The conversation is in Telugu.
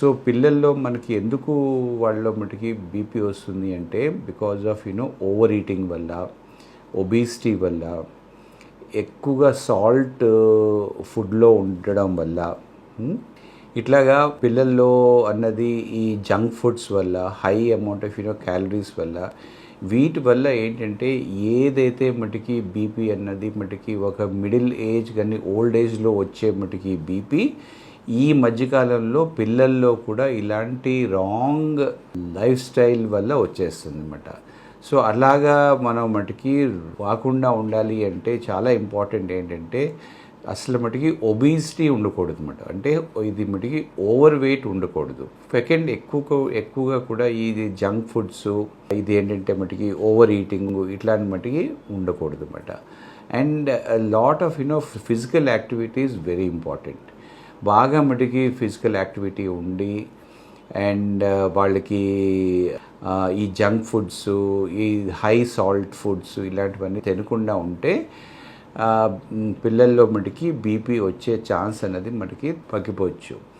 సో పిల్లల్లో మనకి ఎందుకు వాళ్ళలో మటుకి బీపీ వస్తుంది అంటే బికాజ్ ఆఫ్ ఓవర్ ఈటింగ్ వల్ల, ఒబీసిటీ వల్ల, ఎక్కువగా సాల్ట్ ఫుడ్లో ఉండడం వల్ల, ఇట్లాగా పిల్లల్లో అన్నది ఈ జంక్ ఫుడ్స్ వల్ల, హై అమౌంట్ ఆఫ్ క్యాలరీస్ వల్ల, వీటి వల్ల ఏంటంటే ఏదైతే మటుకి బీపీ అన్నది మటుకి ఒక మిడిల్ ఏజ్ కానీ ఓల్డ్ ఏజ్లో వచ్చే మటుకి బీపీ ఈ మధ్యకాలంలో పిల్లల్లో కూడా ఇలాంటి రాంగ్ లైఫ్ స్టైల్ వల్ల వచ్చేస్తుంది అన్నమాట. సో అలాగా మనం మటుకి రాకుండా ఉండాలి అంటే చాలా ఇంపార్టెంట్ ఏంటంటే అసలు మటుకి ఒబీసిటీ ఉండకూడదు అన్నమాట. అంటే ఇది మటుకి ఓవర్ వెయిట్ ఉండకూడదు. సెకండ్ ఎక్కువగా కూడా ఇది జంక్ ఫుడ్స్, ఇది ఏంటంటే మటుకి ఓవర్ ఈటింగ్ ఇట్లాంటి మటుకి ఉండకూడదు అన్నమాట. And lot of physical activity is very important. బాగా మటుకి ఫిజికల్ యాక్టివిటీ ఉండి అండ్ వాళ్ళకి ఈ జంక్ ఫుడ్స్, ఈ హై సాల్ట్ ఫుడ్స్ ఇలాంటివన్నీ తినకుండా ఉంటే పిల్లల్లో మటుకి బీపీ వచ్చే ఛాన్స్ అనేది మనకి తగ్గిపోవచ్చు.